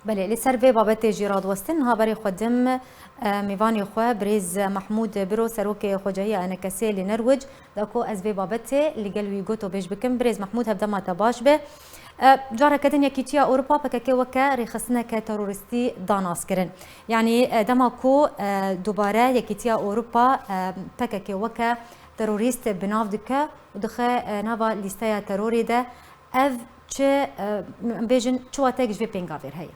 بله لسر وی بابت جیراد وستن ها بری خودم میوانی خو بریز محمود برو سروک خوجایی انکسی لنروج داکو از وی بابت لگل وی گوتو بیش بکم بریز محمود هبدا ما تباش به جارة كدن يكيتيا أوروبا بكاكي وكا ريخصنا كترورستي داناس كرن يعني دماكو دوباره يكيتيا أوروبا بكاكي وكا تروريست بناف دكا ودخا نافا ليستايا تروري ده اف چه بيجن چواتك جوي بينغافير هي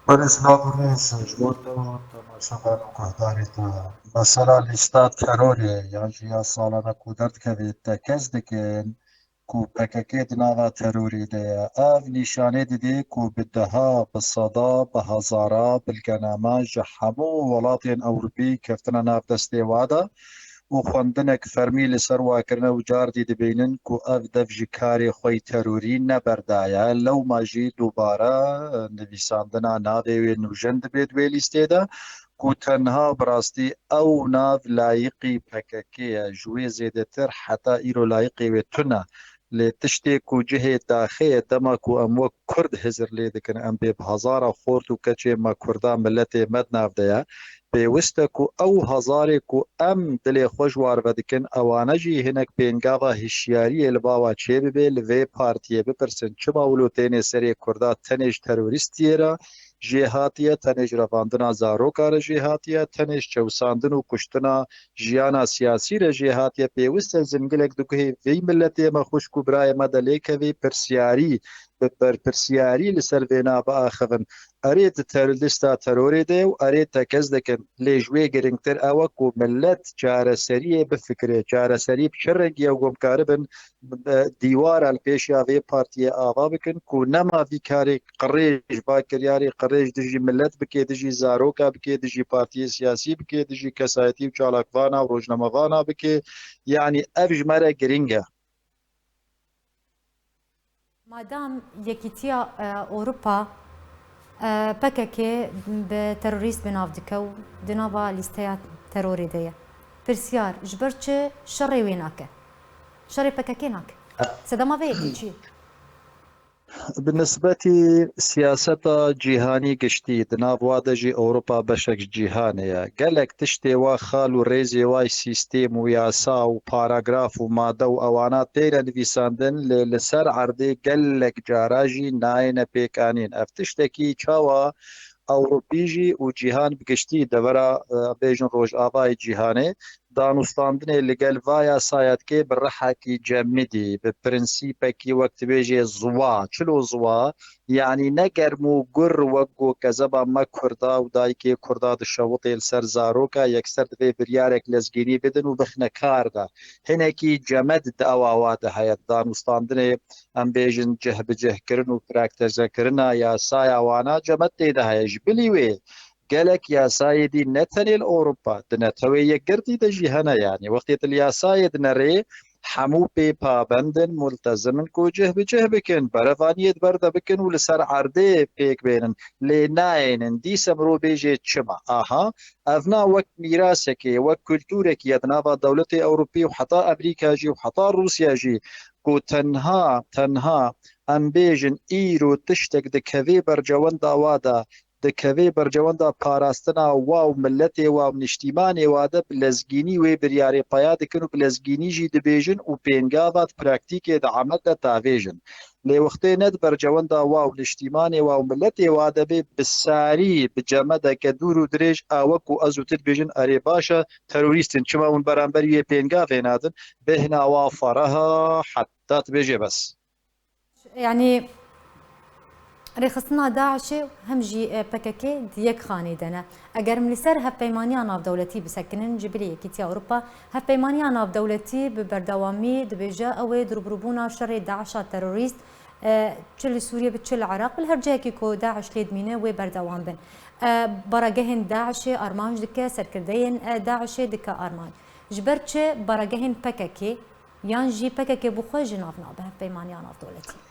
بالنسبة سجود تماشاگر گهداری تا مثلا لیستا تروری یا جیا سالانه کودرد که تکز دکن کو پککی دناوا تروری ده اف نشانه دیدی کو بدها بصدا بهزارا بالگنامه جحمو ولاتین اوروبی کفتنا ناف دستی وادا و خوندنك فرمي لسر واكرنا وجاردي دبينن كو اف دف جكاري خوي تروري نبردايا لو ما جي دوباره نویساندنا ناوی نوجند بيد ويلي ستيدا كو تنها براستي او ناف لايقي بككية جوي زيدتر حتى ايرو لايقي وتنا لتشتي كو جهة داخية دما كو امو كرد هزر ليدكن ام بيب هزارة خورتو كچه ما كردا ملتي مدناف ديا پێویستە و ئەو هەزارێک و ئەم دلێ خۆش واربە دکن ئەوانەژی هینەک پێنگاوە هشیاریە لە باوا چێ ببێ لەوێ پارتیە بپرسن چ باولو تێنێ سەرێ کووردا تەنێژ تەروریستیێرە ژێهاتیە تەنێژ ڕەڤاندنا زارۆکارە ژێهاتیە تەنێژ چەوساندن و کوشتنا ژیانە سیاسی رە ژێهاتیە پێویستە زنگلێک دوگوهێ vê milletê me xwişk û birayê me de lêkevê pirsiyarî bi berpirsiyarî li ser vê nava axivin erê di lîsta terorê de û erê tekez dikin lê ji wê girîngtir ew e ku millet çareseriyê bifikire çareserî bi çi rengî ew gomkaribin dîwara li pêşiya vê partiyê ava bikin ku nema vî karê qirêj bakiryarê qirêj dijî millet bikê dijî zaroka bikê dijî partiyê siyasî bikê dijî kesayetî û çalakvana û rojnamevana bikê yanî ev ji me re giring e. مادام يكيتيا أوروبا بكاكي بتروريست بناف دكو دنابا ليستيا تروري ديا برسيار جبرتش شري ويناك شري بكاكيناك سدما فيك شي بالنسبة سياسة جيهاني قشتي دناف وادجي أوروبا بشك جيهانية قالك تشتي واخال وريزي واي سيستيم وياسا وباراغراف ومادة وأوانات تيرا نفيساندن لسر عردي قالك جاراجي ناين بيكانين افتشتكي چاوا أوروبيجي وجيهان بقشتي دورا بيجن روج آباي جيهاني دانوستاندنê li gel vaya sayetkê bi rihekî cemidî bi prinsîpekî wek dibêje ziwa çilo ziwa yanî ne germ û gur wek got kezeba me Kurda û dayîkê Kurda di şewitê li ser zaroka yekser divê biryarek lezgînî bidin û bixne kar de hinekî cemed di ewa wa de heye danûstandinê em bêjin cih bi cihkirin û praktekirina yasaya wana cemed tê de heye ji bilî wê gelek yasayê dî ne tenê li Ewropa di netewê yekgirdî de jî hene yanî wextê tu li yasayê dinerê hemû pê pabendin multezimin ku cih bi cih bikin berevaniyê berde bikin û li ser erdê pêk bênin lê nayênin dîsa mirov bêje çima aha ev na wek mîrasekê wek kultûrekî ye di nava dewletê Ewropî û heta Amerîka jî û heta Rûsya jî ku tenha em bêjin îro tiştek dikevê bercewenda wa de dikevê bercewenda parastina wa û milletê wa û niştîmanê wa de bi lezgînî wê biryarê peya dikin û bi lezgînî jî dibêjin û pêngava praktîkê de amal de tavêjin lê wextê ne di bercewenda wa û niştîmanê wa û milletê wa de bê bi sarî bi cemedeke dûr û dirêj a wek û ez û tu dibêjin erê baş e terorîstin çima hûn beramberî wê pêngavê nadin bêhna wa feraha heta tu bêjê bes يعني ريخصنا داعش هم جي بكاكي ديك خاني دنا اگر ملسر هف بيمانيا ناف دولتي بسكنن جبلي كيتي اوروبا هف بيمانيا ناف دولتي ببردوامي دبيجا او دربروبونا شر داعش تيروريست تشل سوريا بتشل العراق بالهرجه كيكو داعش ليدمينه وي بردوام بن براجهن داعش ارمانج دكا سركردين داعش دكا ارمان جبرتش براجهن بكاكي يان جي بكاكي بخو جناف ناف هف بيمانيا ناف دولتي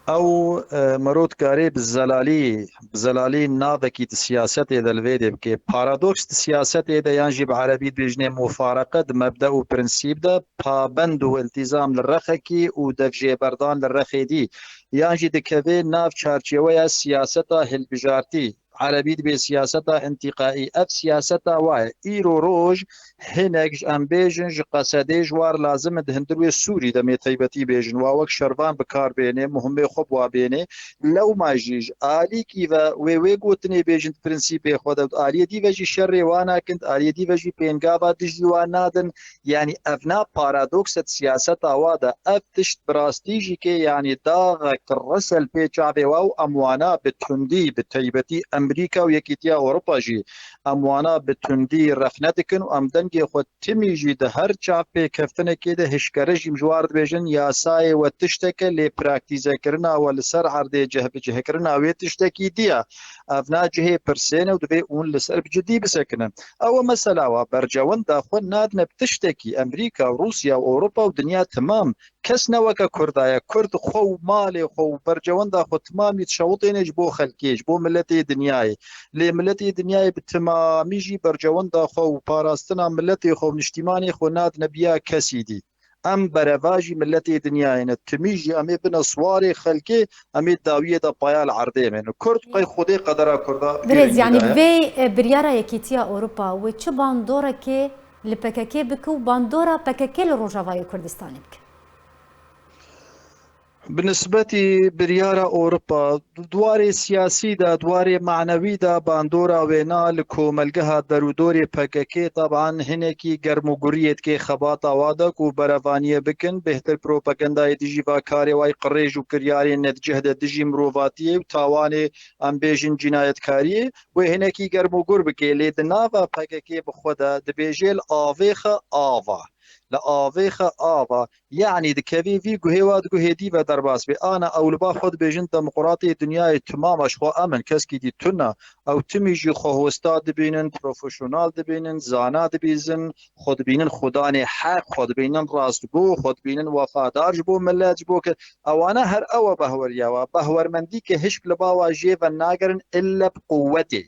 او مرود کاری بزلالی ناوکی سیاست دلویده که پارادوکس سیاست یانجی بعربی بجنه مفارقه مبدأ و پرنسیب ده پابند و التزام للرخه کی و دفجه بردان للرخه دی یانجی دکوه ناف چارچوه سیاست هلبجارتی عربي بسياسة انتقائي اف سياسة واي ايرو روج هنك ام بيجن قصدي جوار لازم دهندروي سوري دمي تيبتي بيجن واوك شربان بكار بيني مهمه خبوا بيني لو ما جيج آلي كيفا وي قوتني بيجن برنسيبي خود آلي دي وجي شر وانا كنت آلي دي وجي بينغابا دجي وانادن يعني افنا بارادوكس سياسة وادا اف تشت براستيجي كي يعني داغك الرسل بي شعبي واو اموانا بتندي بتيبتي امریکا و یکیتیا اوروپا جی اموانا بتندی رخنه دکن و ام دنگی خود تمی جی ده هر چاپی کفتنه که ده هشکره جیم جوارد بیجن یاسای و تشتک لی پراکتیزه کرنا و لسر عرده جه کرنا و تشتکی دیا افنا جهه پرسینه و دبی اون لسر بجدی بسکنن او مثلا و برجوان دا خود نادن بتشتکی امریکا و روسیا و اوروپا و دنیا تمام کس نوکا کردایا کرد خو مال خو برجوان دا خود تمام يتشوطينج بو خلکیج بو ملتی دنیای لی ملتی دنیای بتمامی جی برجوان دا خو پاراستنا ملتی خو نشتیمانی خو ناد نبیا کسی دی ام برواجی ملتی دنیای نتمیجی امی بنا سواری خلکی امی داویه دا پایال عرده من کرد قی خودی قدره کرده برز يعني في بريارة يكيتيا أوروبا وچه باندورا كي لبكاكي بكو باندورا بكاكي لروجاواي كردستان بك بالنسبة بريارة أوروبا دواري سياسي دا دواري معنوي دا باندورا وينا لكوملقها درودوري بكاكي طبعا هنكي قرمو قريت كي خباطة وادك وبرفانية بكن بهتر بروباقندا ديجي باكاري واي قريج وكرياري نتجهد ديجي مروفاتي وتاواني أمبيجن جناية كاري وهنكي قرمو قربكي لدنافا بكاكي بخودا دبيجيل آفيخ آفا لآویخ آوا یعنی دکوی وی گوهواد گوهدی و درباس به آنا اولبا خود بیجن دموکراتی دنیای تمامش خو امن کس کی دی تنا او تمیجی خو استاد بینن پروفشنال بینن زانا بینن خود بینن خدان حق خود بینن راستگو خود بینن وفادار بو ملت بو که اوانا هر او بهوریا و بهورمندی که هیچ لبا واجی و ناگرن الا بقوته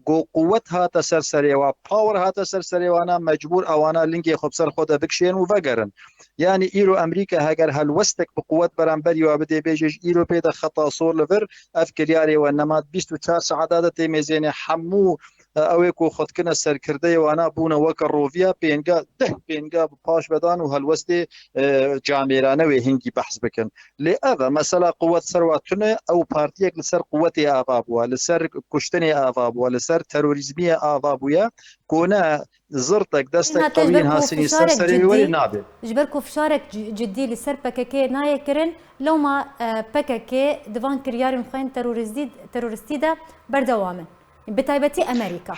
گو قوت هات سرسری و پاور هات سرسری وانا مجبور اوانا لینگی خب سر خود بکشین و وگرن یعنی ایرو امریکا هاگر هل وستک بقوت برانبری و بده بیجش ایرو پیدا خطا صور لفر افکریاری و نماد 24 ساعت میزین حمو اویکو خود کنه سرکرده و انا بونه وک روفیا پینگا پاش بدان و هلوستی جامعرانه و هنگی بحث بکن لی اغا مثلا قوت سرواتونه او پارتیک لسر قوت آفابوا لسر کشتن آفابوا لسر تروریزمی آفابویا کونه زرتك دستك قويين هاسني سرسري ولا نابي جبركو فشارك جدي لسر بكاكي نايكرن لو ما بكاكي دفان كريار مخين ترورستي دا بردوامن بتايبتي امريكا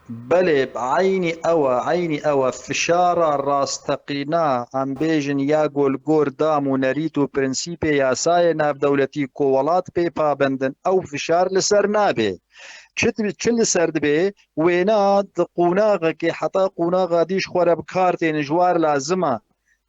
بله عيني أوا فشارة راستقينا ام بيجن ياقول قور دامو نريتو برنسيبي ياساي ناف دولتي كوالات بي بابندن او فشار لسر نابي چل سرد به وینا قوناغه که حتی قوناغه دیش خوره بکارتین جوار لازمه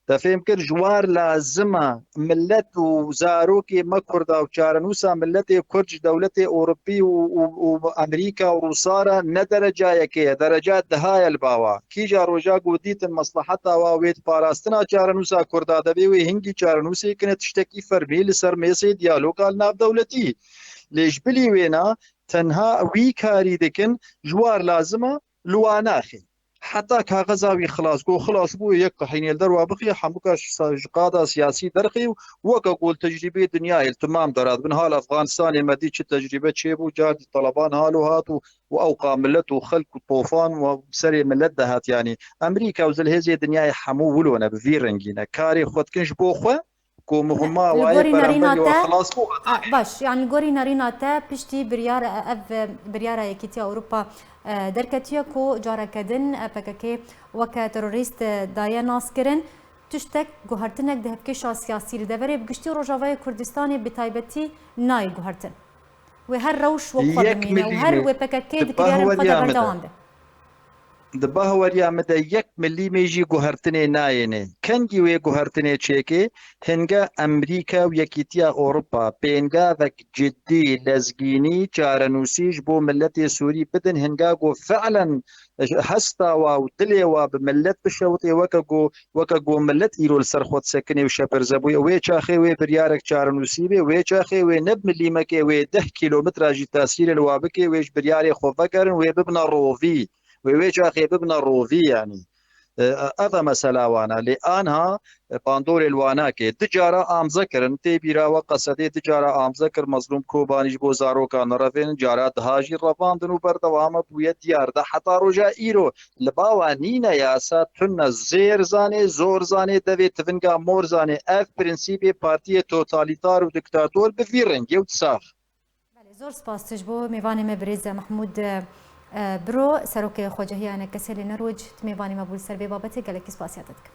تفهم كر جوار لازمه ملت وزاروكي ما كردا وشارنوسا ملت كرج دولة أوروبي وأمريكا وروسارا ندرجة يكيه درجات دهاية الباوا كي جاروجا قوديت مصلحتها وويت باراستنا شارنوسا كردا دبي وهنجي شارنوسي كانت تشتكي فرمي لسر ميسي ديالو قال ناف دولتي ليش بلي وينا تنها وي كاري دكن جوار لازمه لواناخي حتى كاغزاوي خلاص بو يك حين يلدر وابقي حموكاش قاده سياسي درخي وكقول تجربه دنيا تمام درات من حال افغانستان مدي تجربه تشيبو جاد طلبان هالو هاتو واوقع ملت وخلق طوفان وسري ملت دهات يعني امريكا وزلهزي دنيا حمو ولونا بفيرنجينا كاري خود كنش بوخه كومهما واي برامبري وخلاص بو باش يعني غوري نارينا تا بشتي بريارة يكيتيا اوروبا دركتيا كو جارا كدن بكاكي وكا تروريست دايا ناسكرن تشتك جوهرتنك دهبكيشا سياسي لدفري بقشتي روجاواي كردستاني بتايبتي ناي جوهرتن وهر روش وقفة بمينة وهر وبكاكي دكريار مقدر بردوان ده باهوەریا مدە 1 ملیمێژی گوهرتنێ نایێنێ کەنگی وێ گوهرتنێ چێکێ هەنگە ئەمریکا و یەکیتیا ئۆروپا پێنگاوێک جدی لەزگینی چارەنووسیش بۆ ملەتی سووری بدن هەنگاگۆ فعلەن هەستاوا و دلێوا بە ملەت بشەوتێ وەکە گۆ ملەت ئیرۆل سەرخۆت سەکنێ و شەپەرزەبووی وێ چاخێ وێ بریارێک چارەنووسی بێ وێ چاخێ وێ نەب ملیمەکێ وێ 10 کیلۆمتراژی تاسیرە لەوا بکێ وێش بریارێ خۆڤەگەرن وێ ببنە ڕۆڤی وێچ خێببنە ڕۆڤی ینی ئەە مەسەلاوانە لێ ئانها پاندۆرێ لواناکێ دجارە ئامزەکردن تێبیراوە قەسەدێ دجارە ئامزە کرد مەزلوم کۆبانیش بۆ زارۆکان ڕەڤێن جارات هاژی ڕەڤاندن و بەردەوامە بووە دیاردە حتا ڕۆژە ئیرۆ لە باوە نینە یاسا تونە زێر زانێ زۆر زانێ دەوێت تڤنگا مۆر زانێ ئەف پرینسیپێ پارتیە تۆتالیتار و دکتاتۆر بڤی ڕەنگێ و ساف زۆر سپاسش بۆ میوانی me برێز محمود برۆ سەرۆکێ خۆجەهیانە کەسێ لە نەروج میوانی مەبول سەر بێ بابەتێک گەلێکی سپاسیات دەکەم.